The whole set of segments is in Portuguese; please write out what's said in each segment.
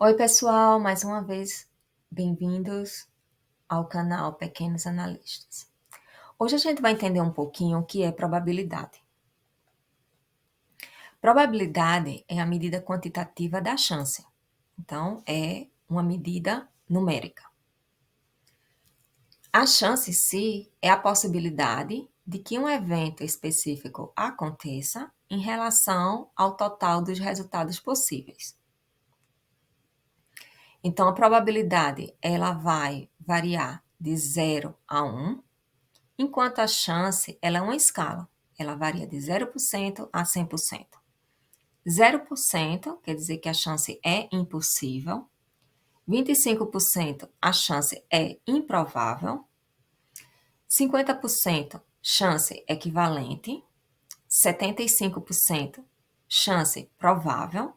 Oi, pessoal, mais uma vez, bem-vindos ao canal Pequenos Analistas. Hoje a gente vai entender um pouquinho o que é probabilidade. Probabilidade é a medida quantitativa da chance, então é uma medida numérica. A chance em si é a possibilidade de que um evento específico aconteça em relação ao total dos resultados possíveis. Então, a probabilidade ela vai variar de 0 a 1, enquanto a chance ela é uma escala. Ela varia de 0% a 100%. 0% quer dizer que a chance é impossível. 25% a chance é improvável. 50% chance equivalente. 75% chance provável.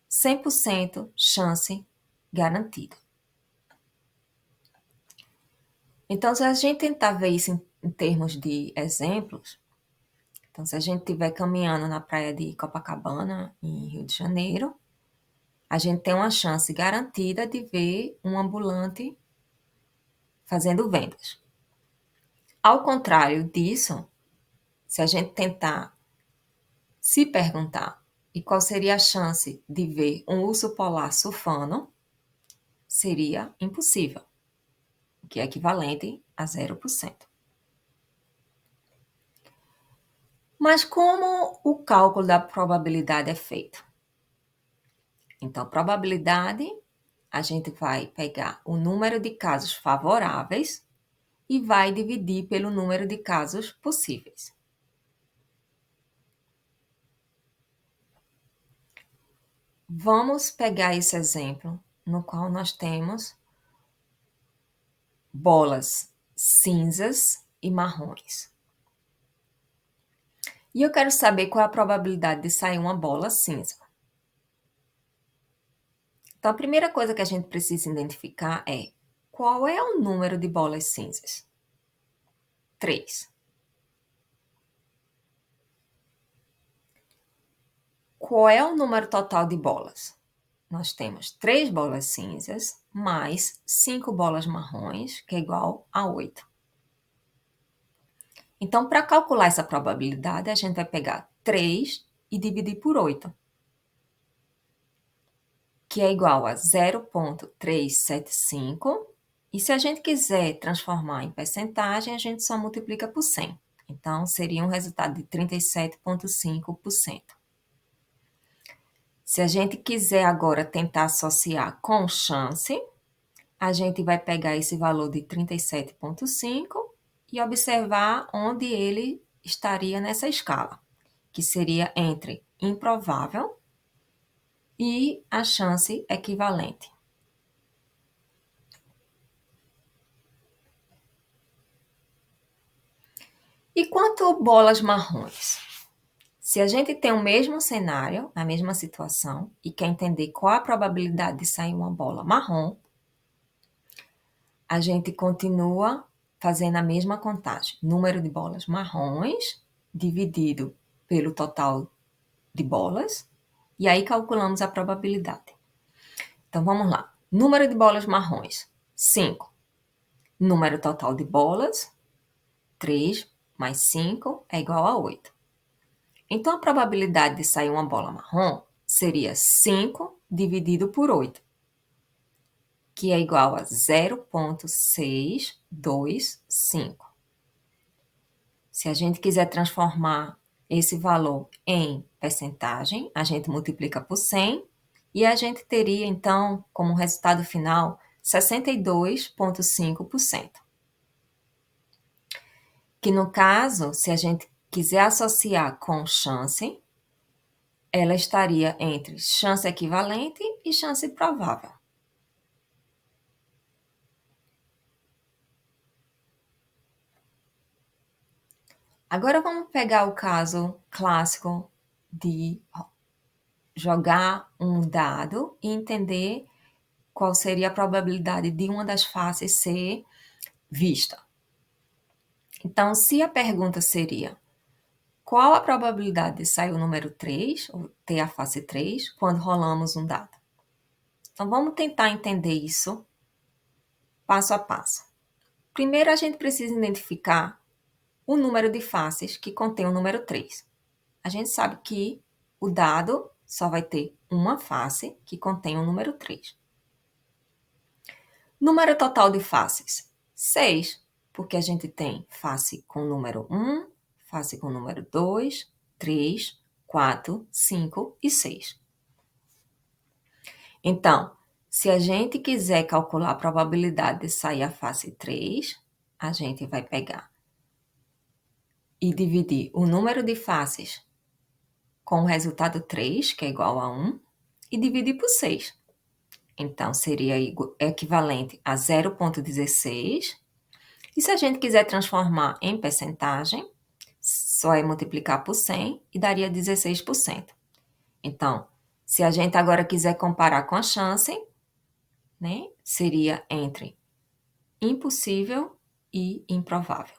100% chance garantida. Então, se a gente tentar ver isso em termos de exemplos, então, se a gente estiver caminhando na praia de Copacabana, em Rio de Janeiro, a gente tem uma chance garantida de ver um ambulante fazendo vendas. Ao contrário disso, se a gente tentar se perguntar e qual seria a chance de ver um urso polar surfando, seria impossível, o que é equivalente a 0%. Mas como o cálculo da probabilidade é feito? Então, probabilidade, a gente vai pegar o número de casos favoráveis e vai dividir pelo número de casos possíveis. Vamos pegar esse exemplo no qual nós temos bolas cinzas e marrons. E eu quero saber qual é a probabilidade de sair uma bola cinza. Então, a primeira coisa que a gente precisa identificar é qual é o número de bolas cinzas? 3. Qual é o número total de bolas? Nós temos 3 bolas cinzas mais 5 bolas marrons, que é igual a 8. Então, para calcular essa probabilidade, a gente vai pegar 3 e dividir por 8, que é igual a 0,375. E se a gente quiser transformar em percentagem, a gente só multiplica por 100. Então, seria um resultado de 37,5%. Se a gente quiser agora tentar associar com chance, a gente vai pegar esse valor de 37,5 e observar onde ele estaria nessa escala, que seria entre improvável e a chance equivalente. E quanto bolas marrons? Se a gente tem o mesmo cenário, a mesma situação, e quer entender qual a probabilidade de sair uma bola marrom, a gente continua fazendo a mesma contagem. Número de bolas marrons dividido pelo total de bolas, e aí calculamos a probabilidade. Então, vamos lá. Número de bolas marrons, 5. Número total de bolas, 3 mais 5 é igual a 8. Então, a probabilidade de sair uma bola marrom seria 5 dividido por 8, que é igual a 0,625. Se a gente quiser transformar esse valor em percentagem, a gente multiplica por 100 e a gente teria, então, como resultado final, 62,5%. Que no caso, se a gente quiser associar com chance, ela estaria entre chance equivalente e chance provável. Agora vamos pegar o caso clássico de jogar um dado e entender qual seria a probabilidade de uma das faces ser vista. Então, se a pergunta seria qual a probabilidade de sair o número 3, ou ter a face 3, quando rolamos um dado? Então, vamos tentar entender isso passo a passo. Primeiro, a gente precisa identificar o número de faces que contém o número 3. A gente sabe que o dado só vai ter uma face que contém o número 3. Número total de faces, 6, porque a gente tem face com o número 1, face com o número 2, 3, 4, 5 e 6. Então, se a gente quiser calcular a probabilidade de sair a face 3, a gente vai pegar e dividir o número de faces com o resultado 3, que é igual a 1, e dividir por 6. Então, seria equivalente a 0,16. E se a gente quiser transformar em percentagem, só é multiplicar por 100 e daria 16%. Então, se a gente agora quiser comparar com a chance, né, seria entre impossível e improvável.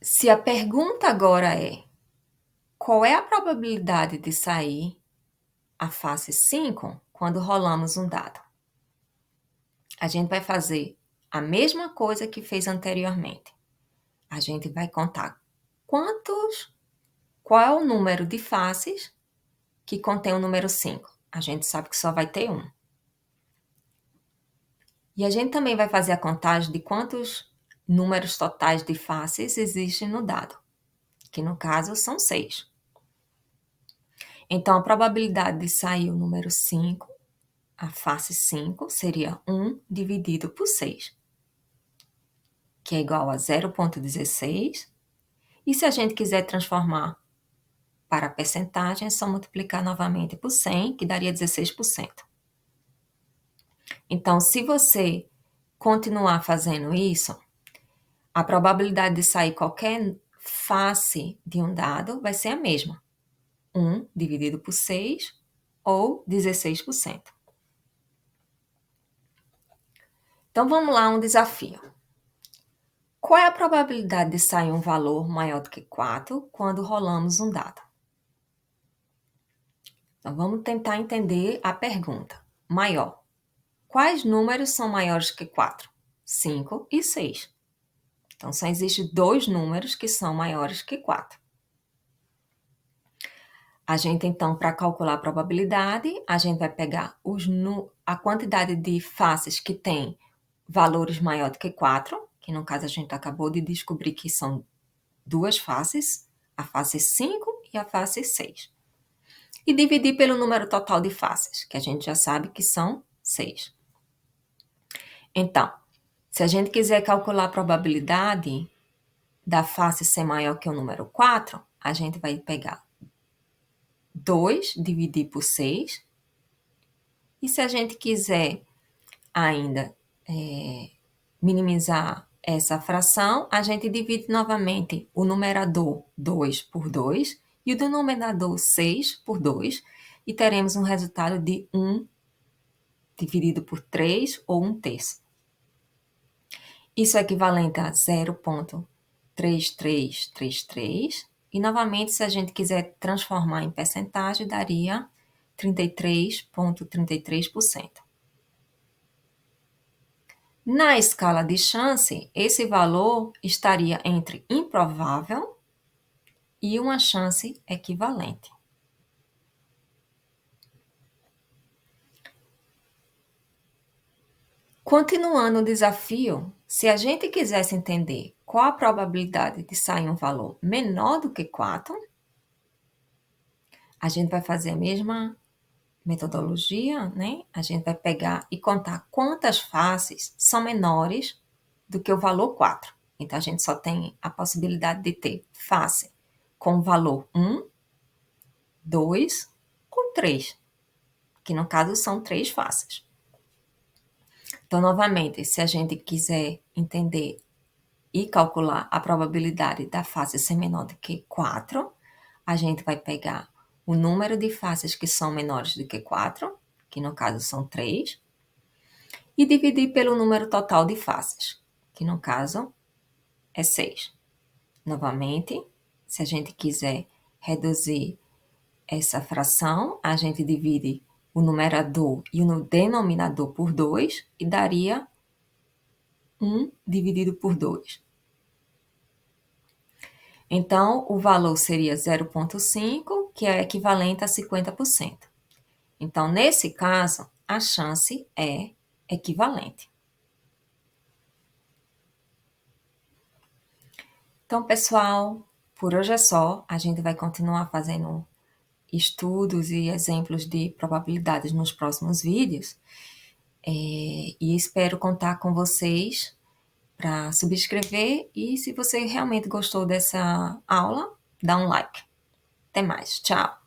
Se a pergunta agora é: qual é a probabilidade de sair a face 5 quando rolamos um dado? A gente vai fazer a mesma coisa que fez anteriormente. A gente vai contar qual é o número de faces que contém o número 5. A gente sabe que só vai ter um. E a gente também vai fazer a contagem de quantos números totais de faces existem no dado, que no caso são 6. Então, a probabilidade de sair o número 5, a face 5, seria 1 dividido por 6, que é igual a 0,16. E se a gente quiser transformar para a percentagem, é só multiplicar novamente por 100, que daria 16%. Então, se você continuar fazendo isso, a probabilidade de sair qualquer face de um dado vai ser a mesma. 1 dividido por 6 ou 16%. Então, vamos lá, um desafio. Qual é a probabilidade de sair um valor maior do que 4 quando rolamos um dado? Então, vamos tentar entender a pergunta. Maior. Quais números são maiores que 4? 5 e 6. Então, só existem 2 números que são maiores que 4. A gente, então, para calcular a probabilidade, a gente vai pegar a quantidade de faces que tem valores maior do que 4, que no caso a gente acabou de descobrir que são 2 faces, a face 5 e a face 6. E dividir pelo número total de faces, que a gente já sabe que são 6. Então, se a gente quiser calcular a probabilidade da face ser maior que o número 4, a gente vai pegar 2 dividir por 6. E se a gente quiser ainda minimizar essa fração, a gente divide novamente o numerador 2 por 2 e o denominador 6 por 2 e teremos um resultado de 1 dividido por 3 ou 1/3. Isso é equivalente a 0,3333 e novamente se a gente quiser transformar em percentagem daria 33,33%. Na escala de chance, esse valor estaria entre improvável e uma chance equivalente. Continuando o desafio, se a gente quisesse entender qual a probabilidade de sair um valor menor do que 4, a gente vai fazer a mesma metodologia, né? A gente vai pegar e contar quantas faces são menores do que o valor 4. Então, a gente só tem a possibilidade de ter face com valor 1, 2 ou 3, que no caso são 3 faces. Então, novamente, se a gente quiser entender e calcular a probabilidade da face ser menor do que 4, a gente vai pegar o número de faces que são menores do que 4, que no caso são 3, e dividir pelo número total de faces, que no caso é 6. Novamente, Se a gente quiser reduzir essa fração, a gente divide o numerador e o denominador por 2 e daria 1 dividido por 2. Então, o valor seria 0,5, que é equivalente a 50%. Então, nesse caso, a chance é equivalente. Então, pessoal, por hoje é só. A gente vai continuar fazendo estudos e exemplos de probabilidades nos próximos vídeos. E espero contar com vocês para subscrever. E se você realmente gostou dessa aula, dá um like. Até mais. Tchau!